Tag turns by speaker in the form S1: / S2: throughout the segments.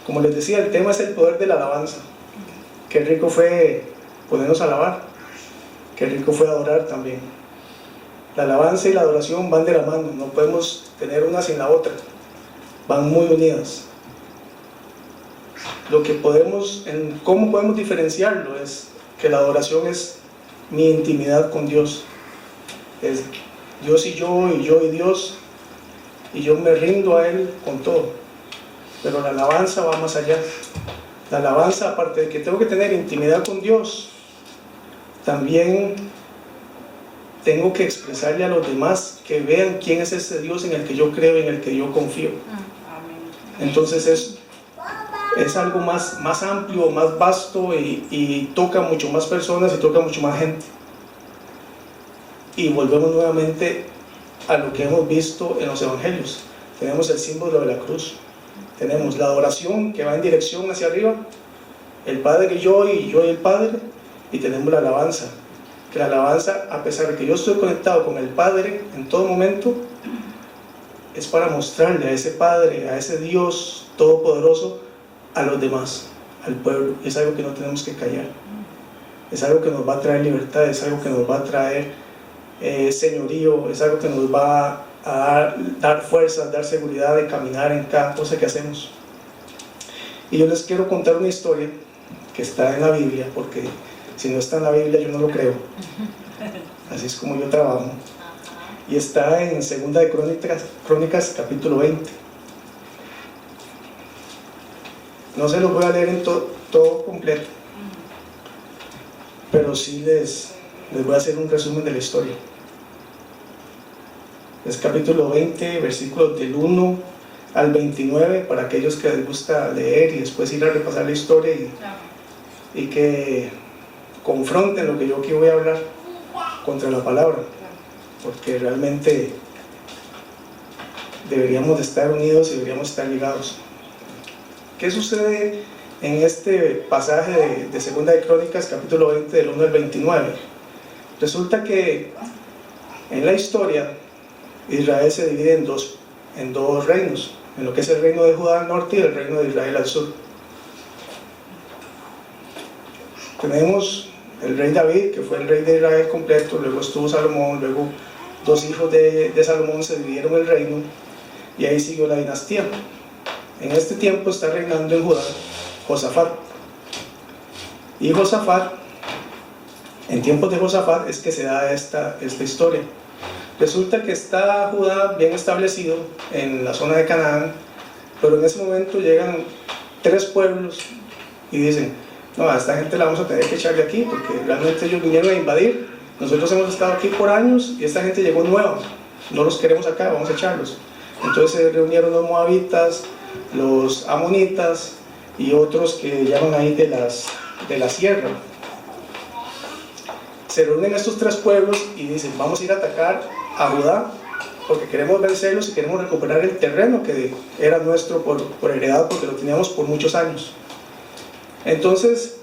S1: Como les decía, el tema es el poder de la alabanza. Qué rico fue ponernos a alabar, qué rico fue adorar también. La alabanza y la adoración van de la mano, no podemos tener una sin la otra, van muy unidas. ¿Cómo podemos diferenciarlo? Es que la adoración es mi intimidad con Dios, es Dios y yo y Dios, y yo me rindo a Él con todo. Pero la alabanza va más allá. La alabanza, aparte de que tengo que tener intimidad con Dios, también tengo que expresarle a los demás que vean quién es ese Dios en el que yo creo y en el que yo confío. Entonces es algo más amplio, más vasto y toca mucho más personas y toca mucho más gente. Y volvemos nuevamente a lo que hemos visto en los evangelios. Tenemos el símbolo de la cruz, tenemos la adoración que va en dirección hacia arriba, el Padre y yo y el Padre, y tenemos la alabanza, que la alabanza, a pesar de que yo estoy conectado con el Padre en todo momento, es para mostrarle a ese Padre, a ese Dios todopoderoso, a los demás, al pueblo. Es algo que no tenemos que callar, es algo que nos va a traer libertad, es algo que nos va a traer señorío, es algo que nos va a dar fuerza, dar seguridad de caminar en cada cosa que hacemos. Y yo les quiero contar una historia que está en la Biblia, porque si no está en la Biblia yo no lo creo, así es como yo trabajo, y está en 2 de Crónicas capítulo 20. No se los voy a leer en todo completo, pero sí les voy a hacer un resumen de la historia. Es capítulo 20, versículos del 1 al 29, para aquellos que les gusta leer y después ir a repasar la historia y que confronten lo que yo aquí voy a hablar contra la palabra, porque realmente deberíamos de estar unidos y deberíamos estar ligados. ¿Qué sucede en este pasaje de 2 de Crónicas capítulo 20 del 1 al 29? Resulta que en la historia Israel se divide en dos reinos, en lo que es el reino de Judá al norte y el reino de Israel al sur. Tenemos el rey David, que fue el rey de Israel completo, luego estuvo Salomón, luego dos hijos de Salomón se dividieron el reino y ahí siguió la dinastía. En este tiempo está reinando en Judá Josafat, y Josafat, en tiempos de Josafat es que se da esta historia. Resulta que está Judá bien establecido en la zona de Canaán, pero en ese momento llegan 3 pueblos y dicen: no, a esta gente la vamos a tener que echar de aquí, porque realmente ellos vinieron a invadir, nosotros hemos estado aquí por años y esta gente llegó nueva, no los queremos acá, vamos a echarlos. Entonces se reunieron los moabitas, los amonitas y otros que llaman ahí de la sierra. Se reúnen estos 3 pueblos y dicen: vamos a ir a atacar a Judá porque queremos vencerlos y queremos recuperar el terreno que era nuestro por heredad, porque lo teníamos por muchos años. Entonces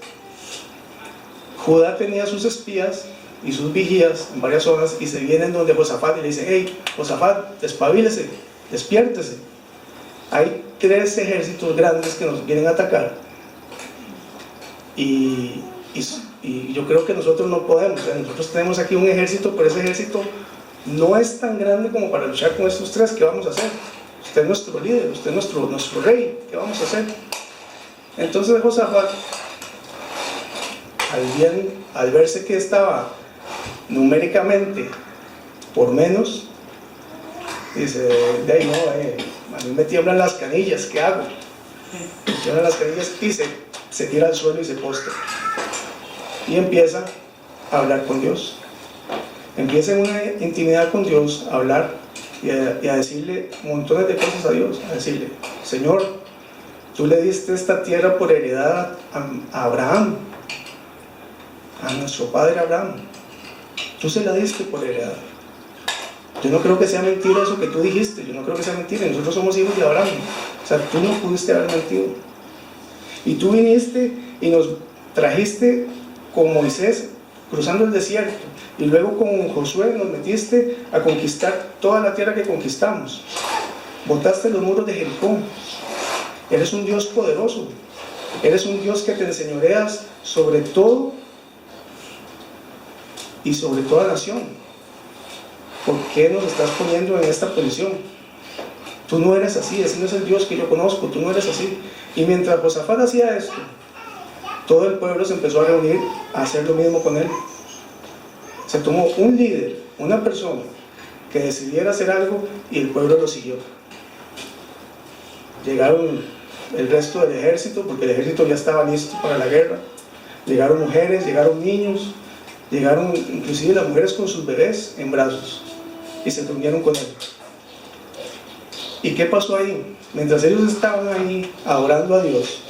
S1: Judá tenía sus espías y sus vigías en varias zonas, y se vienen donde Josafat y le dicen: hey, Josafat, despabilese, despiértese, hay 3 ejércitos grandes que nos vienen a atacar y yo creo que nosotros no podemos. Nosotros tenemos aquí un ejército, pero ese ejército no es tan grande como para luchar con estos 3. ¿Qué vamos a hacer? Usted es nuestro líder, usted es nuestro rey, ¿qué vamos a hacer? Entonces Josafat, al verse que estaba numéricamente por menos, dice: de ahí no, a mí me tiemblan las canillas, ¿qué hago? Me tiemblan las canillas, y se tira al suelo y se postra y empieza a hablar con Dios. Empieza en una intimidad con Dios a hablar y a decirle montones de cosas a Dios, a decirle: Señor, tú le diste esta tierra por heredad a Abraham, a nuestro padre Abraham, tú se la diste por heredad. Yo no creo que sea mentira eso que tú dijiste, yo no creo que sea mentira, nosotros somos hijos de Abraham, o sea, tú no pudiste haber mentido. Y tú viniste y nos trajiste con Moisés cruzando el desierto, y luego con Josué nos metiste a conquistar toda la tierra que conquistamos, botaste los muros de Jericó, Eres un Dios poderoso, eres un Dios que te enseñoreas sobre todo y sobre toda nación. ¿Por qué nos estás poniendo en esta posición? Tú no eres así, ese no es el Dios que yo conozco, tú no eres así. Y mientras Josafat hacía esto, todo el pueblo se empezó a reunir a hacer lo mismo con él. Se tomó un líder, una persona que decidiera hacer algo, y el pueblo lo siguió. Llegaron el resto del ejército, porque el ejército ya estaba listo para la guerra. Llegaron mujeres, llegaron niños, llegaron inclusive las mujeres con sus bebés en brazos, y se reunieron con él. ¿Y qué pasó ahí? Mientras ellos estaban ahí adorando a Dios,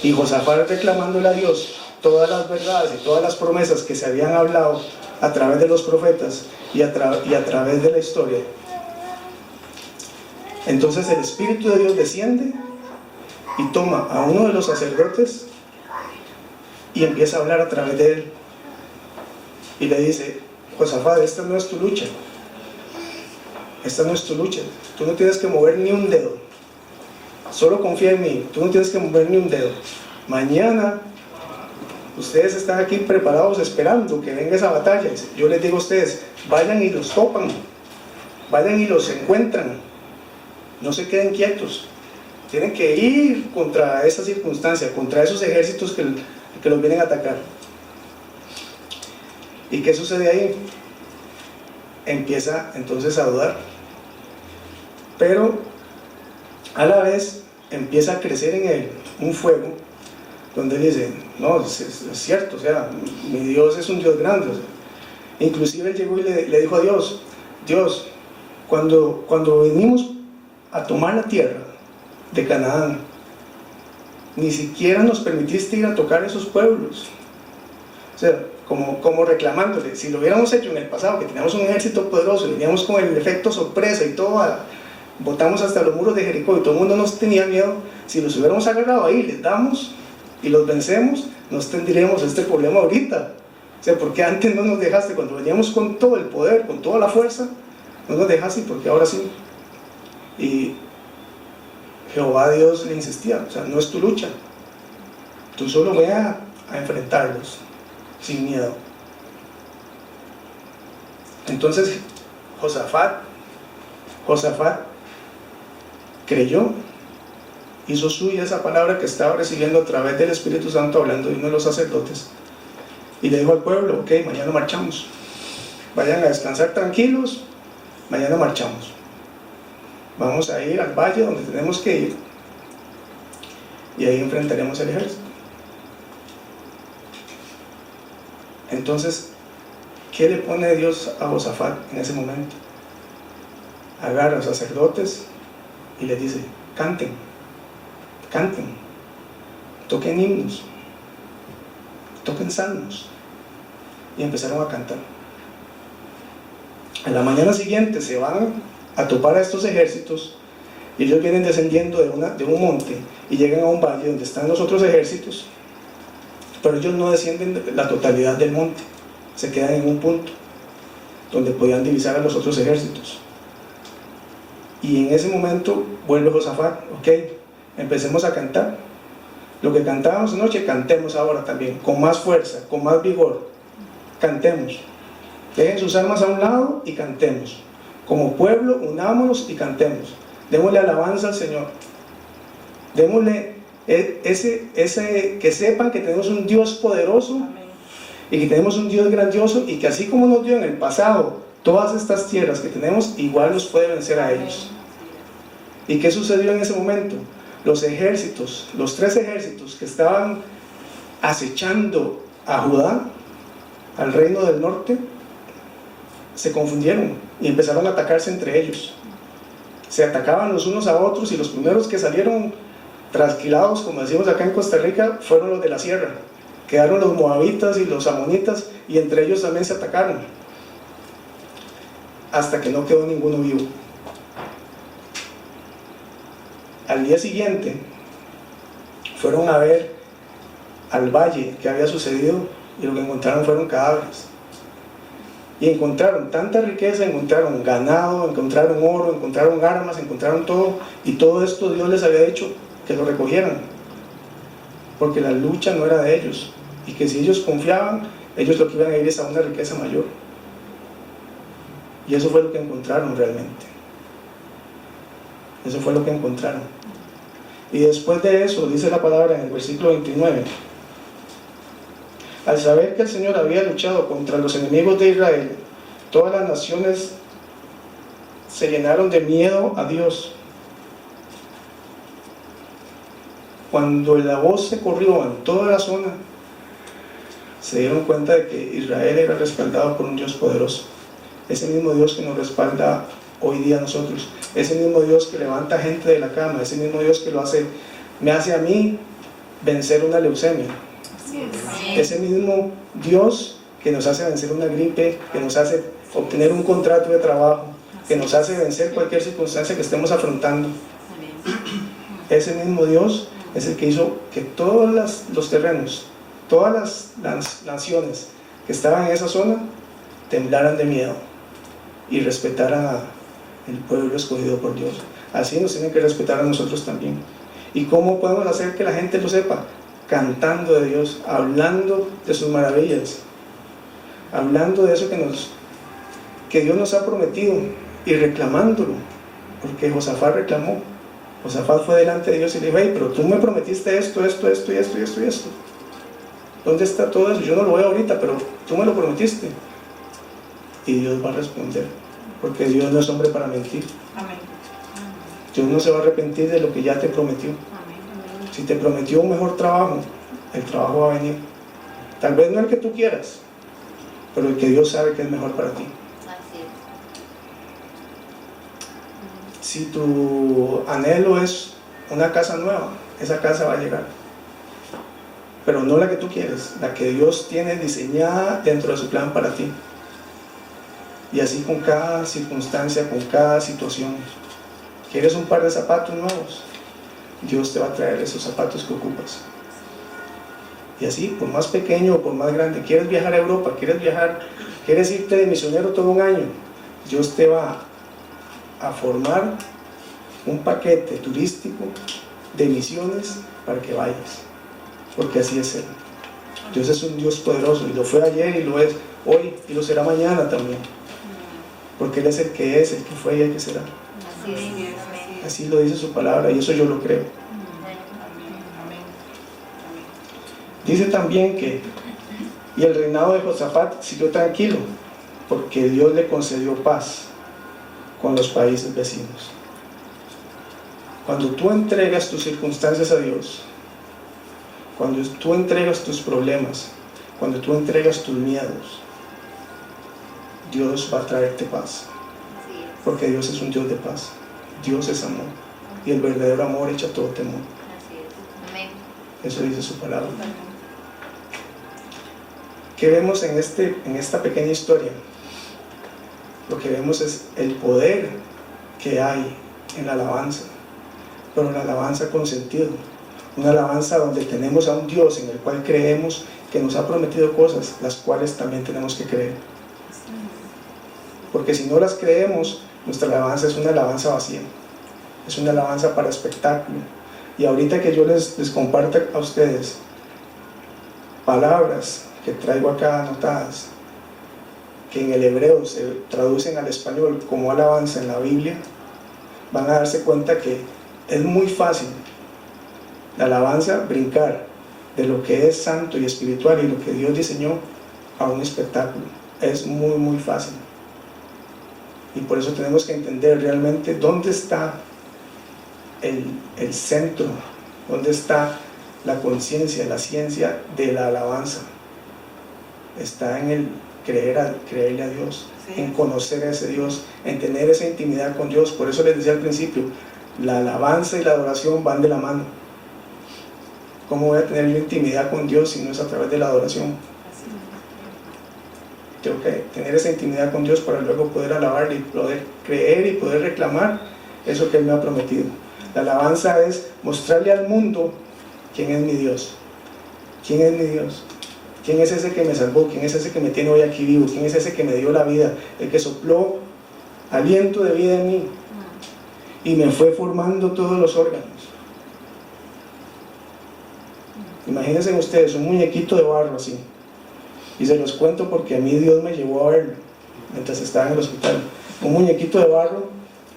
S1: y Josafat reclamándole a Dios todas las verdades y todas las promesas que se habían hablado a través de los profetas y a través de la historia, entonces el Espíritu de Dios desciende y toma a uno de los sacerdotes y empieza a hablar a través de él, y le dice: Josafat, esta no es tu lucha, esta no es tu lucha, tú no tienes que mover ni un dedo, solo confía en mí, tú no tienes que mover ni un dedo. Mañana ustedes están aquí preparados esperando que venga esa batalla. Yo les digo a ustedes: vayan y los topan, vayan y los encuentran, no se queden quietos, tienen que ir contra esa circunstancia, contra esos ejércitos que los vienen a atacar. ¿Y qué sucede ahí? Empieza entonces a dudar, pero a la vez empieza a crecer en él un fuego donde él dice: no, es cierto, o sea, mi Dios es un Dios grande. O sea, inclusive él llegó y le dijo a Dios: Dios, cuando venimos a tomar la tierra de Canaán, ni siquiera nos permitiste ir a tocar esos pueblos. O sea, como reclamándole: si lo hubiéramos hecho en el pasado, que teníamos un ejército poderoso, veníamos con el efecto sorpresa y todo, botamos hasta los muros de Jericó y todo el mundo nos tenía miedo, si los hubiéramos agarrado ahí, les damos y los vencemos, nos tendríamos este problema ahorita. O sea, ¿por qué antes no nos dejaste? Cuando veníamos con todo el poder, con toda la fuerza, no nos dejaste, porque ahora sí. Y Jehová Dios le insistía: o sea, no es tu lucha, tú solo ve a enfrentarlos sin miedo. Entonces Josafat creyó, hizo suya esa palabra que estaba recibiendo a través del Espíritu Santo, hablando de uno de los sacerdotes, y le dijo al pueblo: ok, mañana marchamos, vayan a descansar tranquilos, mañana marchamos, vamos a ir al valle donde tenemos que ir, y ahí enfrentaremos el ejército. Entonces, ¿qué le pone Dios a Josafat en ese momento? Agarra a los sacerdotes y les dice: canten, toquen himnos, toquen salmos. Y empezaron a cantar. En la mañana siguiente se van a topar a estos ejércitos, y ellos vienen descendiendo de un monte y llegan a un valle donde están los otros ejércitos, pero ellos no descienden la totalidad del monte, se quedan en un punto donde podían divisar a los otros ejércitos. Y en ese momento vuelve Josafat: ok, empecemos a cantar, lo que cantábamos anoche, cantemos ahora también, con más fuerza, con más vigor, cantemos, dejen sus armas a un lado y cantemos, como pueblo unámonos y cantemos, démosle alabanza al Señor, démosle que sepan que tenemos un Dios poderoso. Amén. Y que tenemos un Dios grandioso, y que así como nos dio en el pasado todas estas tierras que tenemos, igual nos puede vencer a ellos. ¿Y qué sucedió en ese momento? Los ejércitos, los 3 ejércitos que estaban acechando a Judá, al reino del norte, se confundieron y empezaron a atacarse entre ellos. Se atacaban los unos a otros, y los primeros que salieron trasquilados, como decimos acá en Costa Rica, fueron los de la sierra. Quedaron los moabitas y los amonitas, y entre ellos también se atacaron, hasta que no quedó ninguno vivo. Al día siguiente fueron a ver al valle que había sucedido, y lo que encontraron fueron cadáveres. Y encontraron tanta riqueza, encontraron ganado, encontraron oro, encontraron armas, encontraron todo, y todo esto Dios les había dicho: que lo recogieran, porque la lucha no era de ellos, y que si ellos confiaban, ellos lo que iban a ir es a una riqueza mayor. Y eso fue lo que encontraron realmente. Eso fue lo que encontraron. Y después de eso, dice la palabra en el versículo 29, al saber que el Señor había luchado contra los enemigos de Israel, todas las naciones se llenaron de miedo a Dios. Cuando la voz se corrió en toda la zona, se dieron cuenta de que Israel era respaldado por un Dios poderoso. Ese mismo Dios que nos respalda hoy día a nosotros, ese mismo Dios que levanta gente de la cama, ese mismo Dios que me hace a mí vencer una leucemia, ese mismo Dios que nos hace vencer una gripe, que nos hace obtener un contrato de trabajo, que nos hace vencer cualquier circunstancia que estemos afrontando. Ese mismo Dios es el que hizo que todos los terrenos, todas las naciones que estaban en esa zona temblaran de miedo y respetaran al pueblo escogido por Dios. Así nos tienen que respetar a nosotros también. ¿Y cómo podemos hacer que la gente lo sepa? Cantando de Dios, hablando de sus maravillas, hablando de eso que Dios nos ha prometido y reclamándolo, porque Josafat reclamó. Josafat fue delante de Dios y le dijo: hey, pero tú me prometiste esto, esto, esto y esto y esto y esto. ¿Dónde está todo eso? Yo no lo veo ahorita, pero tú me lo prometiste. Y Dios va a responder, porque Dios no es hombre para mentir.
S2: Amén.
S1: Dios no se va a arrepentir de lo que ya te prometió.
S2: Amén.
S1: Si te prometió un mejor trabajo, el trabajo va a venir. Tal vez no el que tú quieras, pero el que Dios sabe que es mejor para ti. Si tu anhelo es una casa nueva, esa casa va a llegar, pero no la que tú quieres, la que Dios tiene diseñada dentro de su plan para ti. Y así con cada circunstancia, con cada situación. ¿Quieres un par de zapatos nuevos? Dios te va a traer esos zapatos que ocupas. Y así, por más pequeño o por más grande. ¿Quieres viajar a Europa? ¿Quieres irte de misionero todo un año? Dios te va a formar un paquete turístico de misiones para que vayas, porque así es Él. Dios es un Dios poderoso, y lo fue ayer y lo es hoy y lo será mañana también, porque Él es el que fue y el que será. Así lo dice su palabra, y eso yo lo creo. Dice también que y el reinado de Josafat siguió tranquilo, porque Dios le concedió paz con los países vecinos. Cuando tú entregas tus circunstancias a Dios, cuando tú entregas tus problemas, cuando tú entregas tus miedos, Dios va a traerte paz, porque Dios es un Dios de paz. Dios es amor, y el verdadero amor echa todo temor. Eso dice su palabra. ¿Qué vemos en esta pequeña historia? Lo que vemos es el poder que hay en la alabanza, pero la alabanza con sentido, una alabanza donde tenemos a un Dios en el cual creemos que nos ha prometido cosas, las cuales también tenemos que creer, porque si no las creemos, nuestra alabanza es una alabanza vacía, es una alabanza para espectáculo. Y ahorita que yo les comparto a ustedes palabras que traigo acá anotadas, que en el hebreo se traducen al español como alabanza en la Biblia, van a darse cuenta que es muy fácil la alabanza brincar de lo que es santo y espiritual y lo que Dios diseñó a un espectáculo. Es muy muy fácil, y por eso tenemos que entender realmente dónde está el centro, dónde está la conciencia, la ciencia de la alabanza. Está en el creerle a Dios, sí, en conocer a ese Dios, en tener esa intimidad con Dios. Por eso les decía al principio, la alabanza y la adoración van de la mano. ¿Cómo voy a tener yo intimidad con Dios si no es a través de la adoración? Tengo que tener esa intimidad con Dios para luego poder alabarle y poder creer y poder reclamar eso que Él me ha prometido. La alabanza es mostrarle al mundo quién es mi Dios. ¿Quién es mi Dios? ¿Quién es ese que me salvó? ¿Quién es ese que me tiene hoy aquí vivo? ¿Quién es ese que me dio la vida? El que sopló aliento de vida en mí y me fue formando todos los órganos. Imagínense ustedes un muñequito de barro así. Y se los cuento porque a mí Dios me llevó a verlo mientras estaba en el hospital. Un muñequito de barro,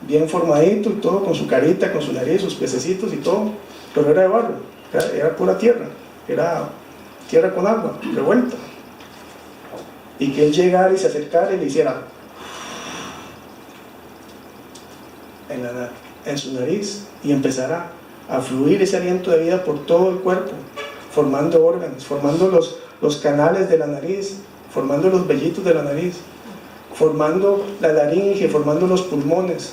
S1: bien formadito y todo, con su carita, con su nariz, sus pececitos y todo, pero era de barro, era pura tierra, era tierra con agua, revuelta. Y que él llegara y se acercara y le hiciera en su nariz y empezara a fluir ese aliento de vida por todo el cuerpo, formando órganos, formando los canales de la nariz, formando los vellitos de la nariz, formando la laringe, formando los pulmones,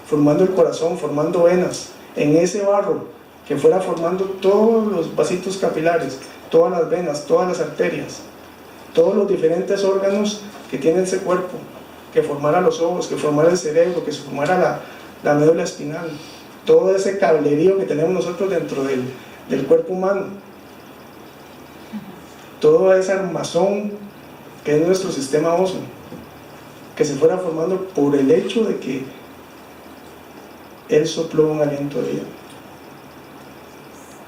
S1: formando el corazón, formando venas, en ese barro, que fuera formando todos los vasitos capilares, todas las venas, todas las arterias, todos los diferentes órganos que tiene ese cuerpo, que formara los ojos, que formara el cerebro, que se formara la médula espinal, todo ese cablerío que tenemos nosotros dentro del cuerpo humano, todo ese armazón que es nuestro sistema óseo, que se fuera formando por el hecho de que Él sopló un aliento de vida.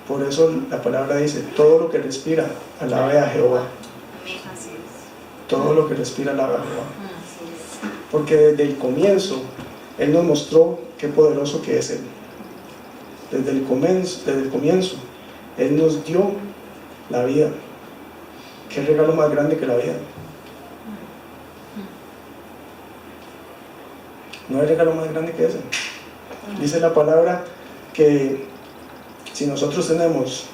S1: Por eso la palabra dice, todo lo que respira, alabe a Jehová. Todo lo que respira, alabe a Jehová. Porque desde el comienzo, Él nos mostró qué poderoso que es Él. Desde el comienzo, Él nos dio la vida. ¿Qué regalo más grande que la vida? No hay regalo más grande que ese. Dice la palabra que si nosotros tenemos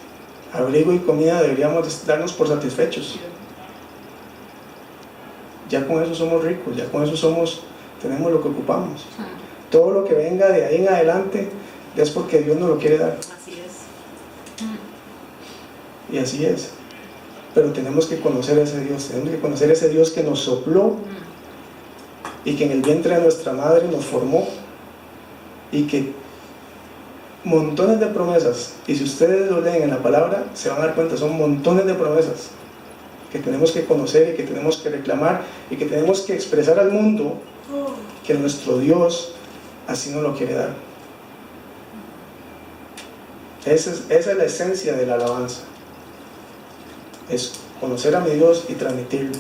S1: abrigo y comida, deberíamos darnos por satisfechos. Ya con eso somos ricos, ya con eso tenemos lo que ocupamos. Todo lo que venga de ahí en adelante es porque Dios nos lo quiere dar.
S2: Así es.
S1: Y así es. Pero tenemos que conocer a ese Dios, tenemos que conocer a ese Dios que nos sopló y que en el vientre de nuestra madre nos formó, y que montones de promesas, y si ustedes lo leen en la palabra se van a dar cuenta, son montones de promesas que tenemos que conocer y que tenemos que reclamar y que tenemos que expresar al mundo que nuestro Dios así nos lo quiere dar. Esa es la esencia de la alabanza, es conocer a mi Dios y transmitirlo.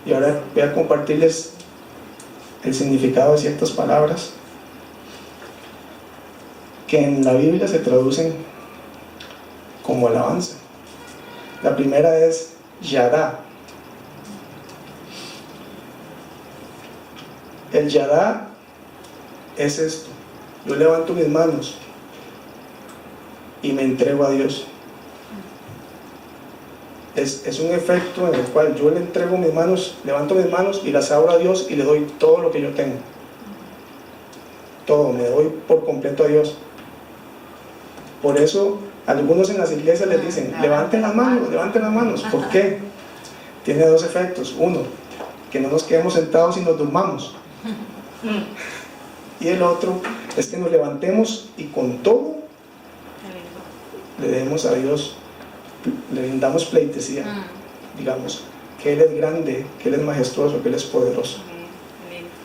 S1: Y ahora voy a compartirles el significado de ciertas palabras que en la Biblia se traducen como alabanza. La primera es Yadá. El Yadá es esto: yo levanto mis manos y me entrego a Dios. Es un efecto en el cual yo le entrego mis manos, levanto mis manos y las abro a Dios y le doy todo lo que yo tengo. Todo, me doy por completo a Dios. Por eso algunos en las iglesias les dicen, levanten las manos. ¿Por qué? Tiene dos efectos. Uno, que no nos quedemos sentados y nos durmamos. Y el otro es que nos levantemos y con todo le demos a Dios, le rindamos pleitesía, digamos, que Él es grande, que Él es majestuoso, que Él es poderoso.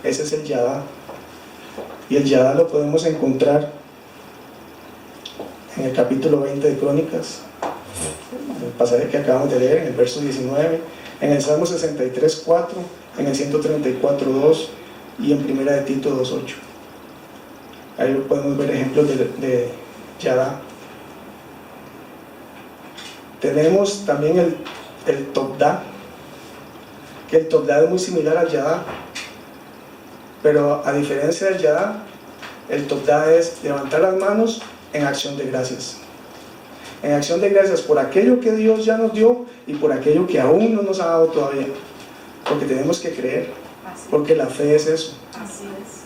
S1: Ese es el Yadá. Y el Yadá lo podemos encontrar en el capítulo 20 de Crónicas, en el pasaje que acabamos de leer, en el verso 19, en el Salmo 63, 4, en el 134, 2 y en Primera de Tito 2, 8. Ahí podemos ver ejemplos de Yadá. Tenemos también el Tobdá, que el Tobdá es muy similar al Yadá, pero a diferencia del Yadá, el Tobdá es levantar las manos en acción de gracias. En acción de gracias por aquello que Dios ya nos dio y por aquello que aún no nos ha dado todavía. Porque tenemos que creer, porque la fe es eso.
S2: Así es.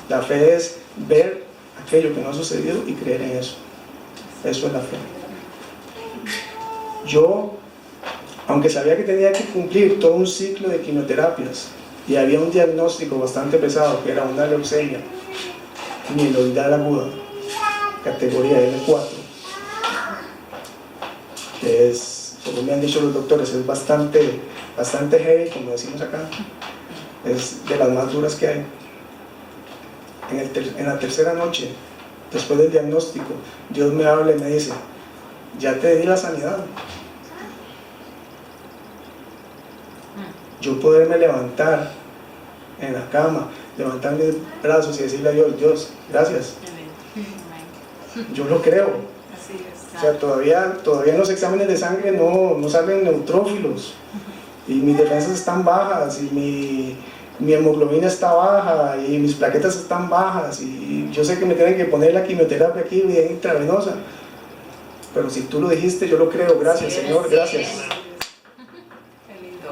S1: La fe es ver aquello que no ha sucedido y creer en eso. Eso es la fe. Yo, aunque sabía que tenía que cumplir todo un ciclo de quimioterapias y había un diagnóstico bastante pesado que era una leucemia mieloidal aguda, categoría L4, que es, según me han dicho los doctores, es bastante heavy, como decimos acá, es de las más duras que hay. En la tercera noche después del diagnóstico, Dios me habla y me dice, ya te di la sanidad. Yo poderme levantar en la cama, levantar mis brazos y decirle a Dios, Dios, gracias. Yo lo creo. O sea, todavía en los exámenes de sangre no salen neutrófilos y mis defensas están bajas y mi hemoglobina está baja y mis plaquetas están bajas y yo sé que me tienen que poner la quimioterapia aquí bien intravenosa, pero si tú lo dijiste, yo lo creo. Gracias, Señor, gracias.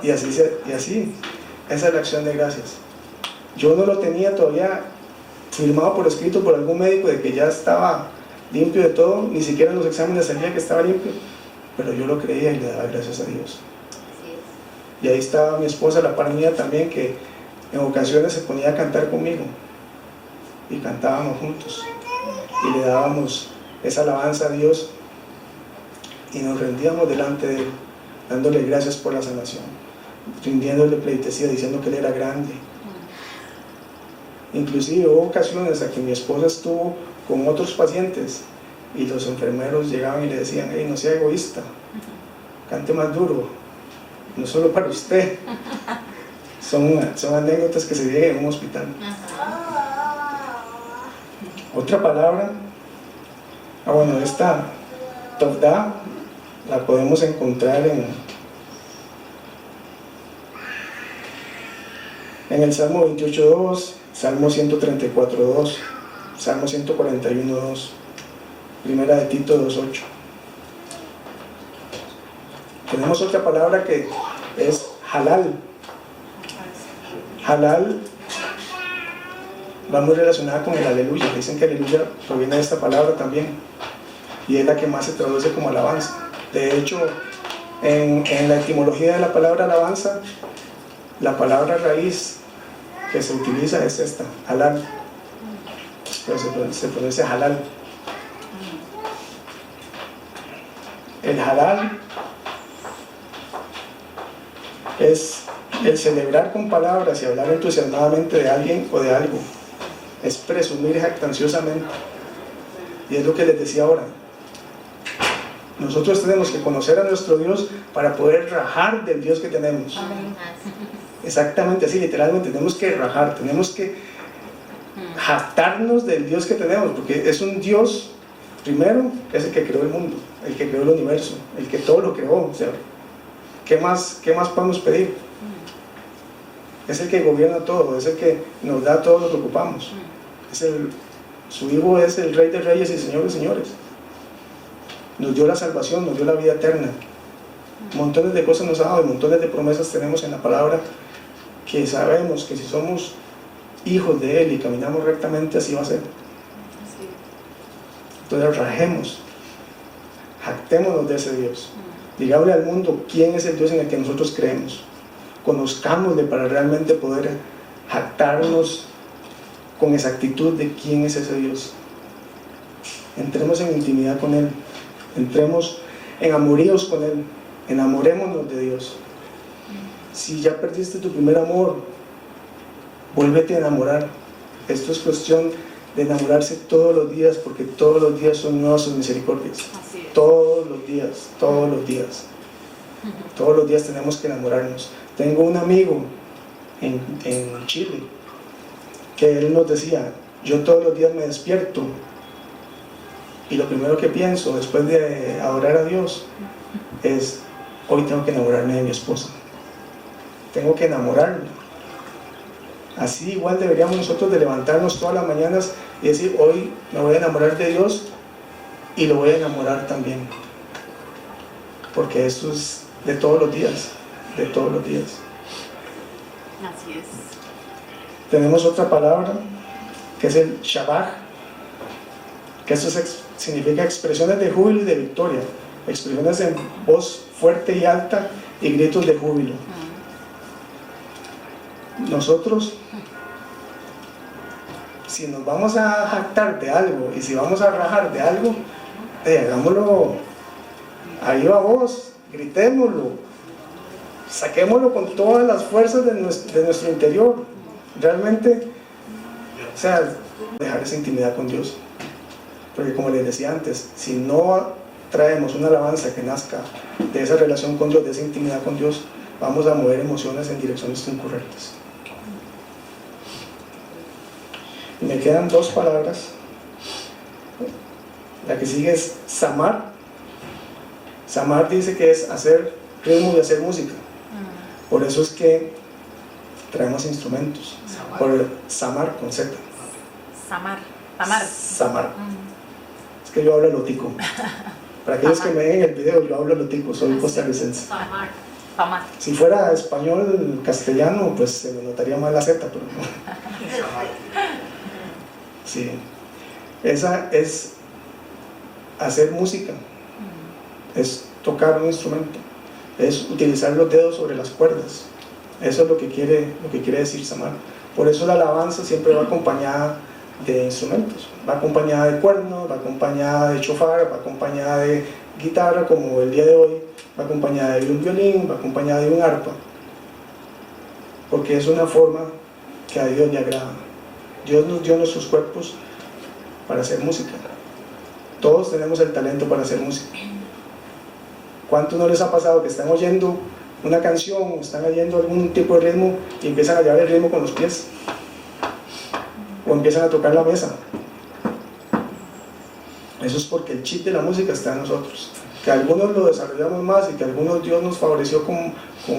S1: Y así, esa es la acción de gracias. Yo no lo tenía todavía firmado por escrito por algún médico de que ya estaba limpio de todo, ni siquiera en los exámenes salía que estaba limpio, pero yo lo creía y le daba gracias a Dios. Y ahí estaba mi esposa, la par mía también, que en ocasiones se ponía a cantar conmigo y cantábamos juntos y le dábamos esa alabanza a Dios y nos rendíamos delante de Él, dándole gracias por la sanación, rindiéndole pleitesía, diciendo que Él era grande. Inclusive hubo ocasiones a que mi esposa estuvo con otros pacientes y los enfermeros llegaban y le decían, hey, no sea egoísta, cante más duro, no solo para usted. Son anécdotas que se viven en un hospital. Otra palabra, bueno, esta Tovda la podemos encontrar en el Salmo 28.2, Salmo 134.2, Salmo 141.2, Primera de Tito 2.8. Tenemos otra palabra que es halal. Halal va muy relacionada con el aleluya. Dicen que aleluya proviene de esta palabra también y es la que más se traduce como alabanza. De hecho, en la etimología de la palabra alabanza, la palabra raíz que se utiliza es esta, halal, pero se pronuncia halal. El halal es el celebrar con palabras y hablar entusiasmadamente de alguien o de algo, es presumir jactanciosamente, y es lo que les decía ahora. Nosotros tenemos que conocer a nuestro Dios para poder rajar del Dios que tenemos. Exactamente así, literalmente, tenemos que rajar, tenemos que jactarnos del Dios que tenemos, porque es un Dios, primero, que es el que creó el mundo, el que creó el universo, el que todo lo creó. O sea, ¿qué más podemos pedir? Es el que gobierna todo, es el que nos da todo lo que ocupamos. Su Hijo es el Rey de Reyes y Señor de Señores. Nos dio la salvación, nos dio la vida eterna. Montones de cosas nos ha dado y montones de promesas tenemos en la palabra que sabemos que si somos hijos de Él y caminamos rectamente, así va a ser. Entonces rajemos, jactémonos de ese Dios. Digámosle al mundo quién es el Dios en el que nosotros creemos. Conozcámosle para realmente poder jactarnos con exactitud de quién es ese Dios. Entremos en intimidad con Él, entremos en amoríos con Él, enamorémonos de Dios. Si ya perdiste tu primer amor, vuélvete a enamorar. Esto es cuestión de enamorarse todos los días, porque todos los días son nuevas sus misericordias. Todos los días, todos los días. Todos los días tenemos que enamorarnos. Tengo un amigo en Chile que él nos decía, yo todos los días me despierto y lo primero que pienso después de adorar a Dios es, hoy tengo que enamorarme de mi esposa, tengo que enamorarme. Así igual deberíamos nosotros de levantarnos todas las mañanas y decir, hoy me voy a enamorar de Dios y lo voy a enamorar también, porque esto es de todos los días, de todos los días.
S2: Así es.
S1: Tenemos otra palabra que es el Shabbat, que esto significa expresiones de júbilo y de victoria, expresiones en voz fuerte y alta y gritos de júbilo. Nosotros, si nos vamos a jactar de algo y si vamos a rajar de algo, hagámoslo a viva voz, gritémoslo, saquémoslo con todas las fuerzas de nuestro interior. Realmente, o sea, dejar esa intimidad con Dios. Porque como les decía antes, si no traemos una alabanza que nazca de esa relación con Dios, de esa intimidad con Dios, vamos a mover emociones en direcciones incorrectas. Y me quedan dos palabras. La que sigue es samar. Samar dice que es hacer ritmo y hacer música. Por eso es que traemos instrumentos. Por samar con Z. Samar. Es que yo hablo lotico. Para aquellos que me ven en el video, yo hablo lotico, soy costarricense. Si fuera español, castellano, pues se me notaría más la Z, pero no. Sí. Esa es hacer música, es tocar un instrumento, es utilizar los dedos sobre las cuerdas. Eso es lo que quiere decir samar. Por eso la alabanza siempre va acompañada de instrumentos, va acompañada de cuernos, va acompañada de shofar, va acompañada de guitarra, como el día de hoy, va acompañada de un violín, va acompañada de un arpa, porque es una forma que a Dios le agrada. Dios nos dio nuestros cuerpos para hacer música. Todos tenemos el talento para hacer música. ¿Cuánto no les ha pasado que están oyendo una canción, están oyendo algún tipo de ritmo y empiezan a llevar el ritmo con los pies? O empiezan a tocar la mesa. Eso es porque el chip de la música está en nosotros. Que algunos lo desarrollamos más y que algunos Dios nos favoreció con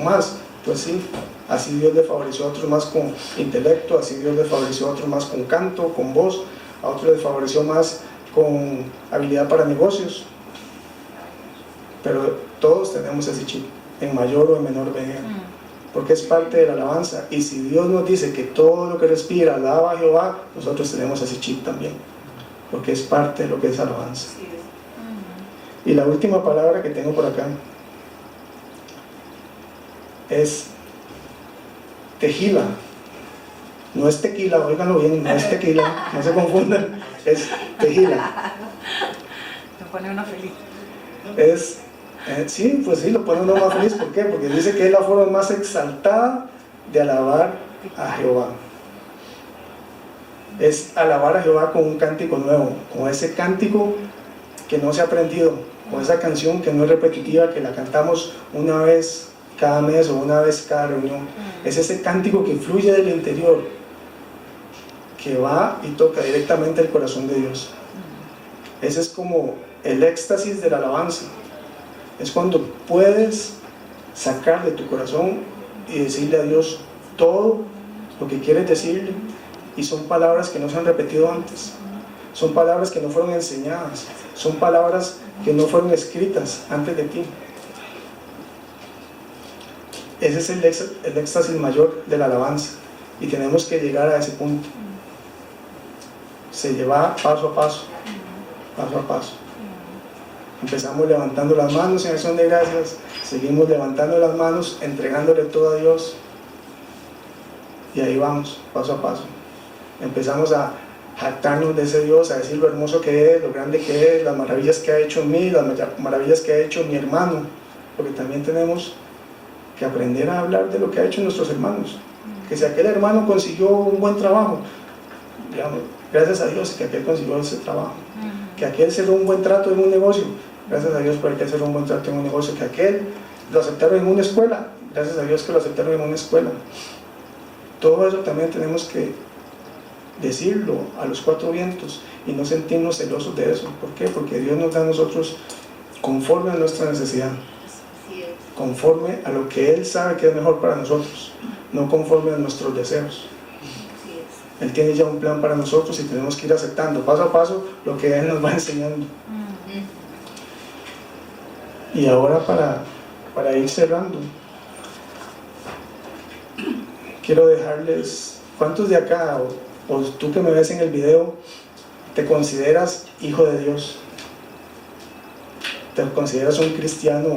S1: más, pues sí, así Dios le favoreció a otros más con intelecto, así Dios le favoreció a otros más con canto, con voz, a otros les favoreció más con habilidad para negocios. Pero todos tenemos ese chip, en mayor o en menor medida, porque es parte de la alabanza. Y si Dios nos dice que todo lo que respira alaba a Jehová, nosotros tenemos ese chip también, porque es parte de lo que es alabanza. Y la última palabra que tengo por acá es tejila. No es tequila, óiganlo bien, no es tequila, no se confundan, es tejila.
S2: Me pone uno feliz.
S1: Es, sí, pues sí, lo pone uno más feliz. ¿Por qué? Porque dice que es la forma más exaltada de alabar a Jehová. Es alabar a Jehová con un cántico nuevo, con ese cántico que no se ha aprendido, con esa canción que no es repetitiva, que la cantamos una vez cada mes o una vez cada reunión. Es ese cántico que fluye del interior, que va y toca directamente el corazón de Dios. Ese es como el éxtasis de la alabanza. Es cuando puedes sacar de tu corazón y decirle a Dios todo lo que quieres decirle, y son palabras que no se han repetido antes, son palabras que no fueron enseñadas, son palabras que no fueron escritas antes de ti. Ese es el éxtasis mayor de la alabanza, y tenemos que llegar a ese punto. Se lleva paso a paso, paso a paso. Empezamos levantando las manos en acción de gracias, seguimos levantando las manos, entregándole todo a Dios, y ahí vamos, paso a paso. Empezamos a jactarnos de ese Dios, a decir lo hermoso que es, lo grande que es, las maravillas que ha hecho en mí, las maravillas que ha hecho mi hermano, porque también tenemos que aprender a hablar de lo que ha hecho nuestros hermanos. Que si aquel hermano consiguió un buen trabajo, digamos, gracias a Dios que aquel consiguió ese trabajo. Que aquel cerró un buen trato en un negocio, gracias a Dios por aquel cerró un buen trato en un negocio. Que aquel lo aceptaron en una escuela, gracias a Dios que lo aceptaron en una escuela. Todo eso también tenemos que decirlo a los cuatro vientos y no sentirnos celosos de eso. ¿Por qué? Porque Dios nos da a nosotros conforme a nuestra necesidad, conforme a lo que Él sabe que es mejor para nosotros, no conforme a nuestros deseos. Él tiene ya un plan para nosotros y tenemos que ir aceptando paso a paso lo que Él nos va enseñando. Y ahora para ir cerrando, quiero dejarles, ¿cuántos de acá o tú que me ves en el video te consideras hijo de Dios? ¿Te consideras un cristiano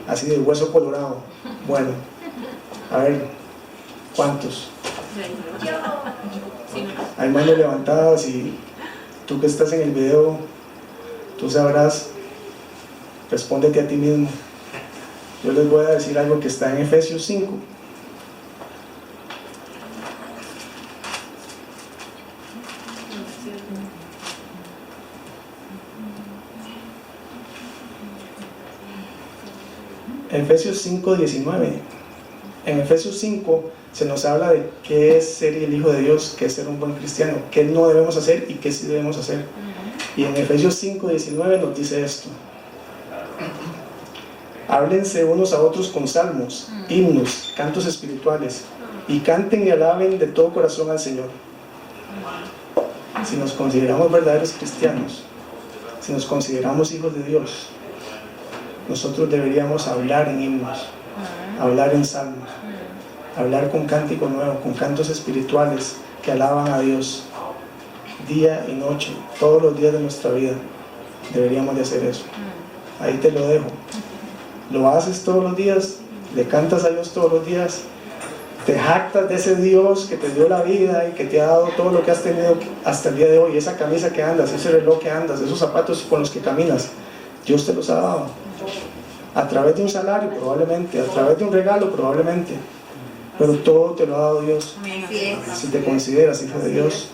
S1: así de hueso colorado? Bueno, a ver, ¿cuántos? Hay manos levantadas, y tú que estás en el video, tú sabrás, respóndete a ti mismo. Yo les voy a decir algo que está en Efesios 5. Efesios 5:19. En Efesios 5 se nos habla de qué es ser el hijo de Dios, qué es ser un buen cristiano, qué no debemos hacer y qué sí debemos hacer. Y en Efesios 5:19 nos dice esto: háblense unos a otros con salmos, himnos, cantos espirituales, y canten y alaben de todo corazón al Señor. Si nos consideramos verdaderos cristianos, si nos consideramos hijos de Dios, nosotros deberíamos hablar en himnos, hablar en salmos, hablar con cántico nuevo, con cantos espirituales que alaban a Dios día y noche, todos los días de nuestra vida. Deberíamos de hacer eso. Ahí te lo dejo. Lo haces todos los días, le cantas a Dios todos los días, te jactas de ese Dios que te dio la vida y que te ha dado todo lo que has tenido hasta el día de hoy. Esa camisa que andas, ese reloj que andas, esos zapatos con los que caminas, Dios te los ha dado a través de un salario probablemente, a través de un regalo probablemente, pero todo te lo ha dado Dios. Si te consideras hijo de Dios,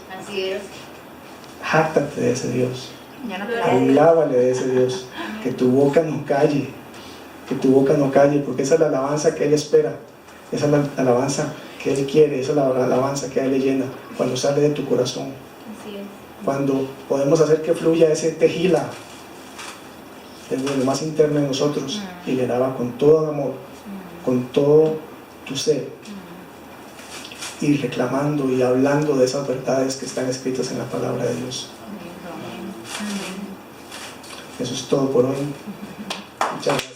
S1: jáctate de ese Dios, hablábale de ese Dios, que tu boca no calle, que tu boca no calle, porque esa es la alabanza que Él espera, esa es la alabanza que Él quiere, esa es la alabanza que a Él le llena, cuando sale de tu corazón, cuando podemos hacer que fluya ese tejila desde lo más interno de nosotros y le alaba con todo amor, con todo tu ser, y reclamando y hablando de esas verdades que están escritas en la palabra de Dios. Eso es todo por hoy. Muchas gracias.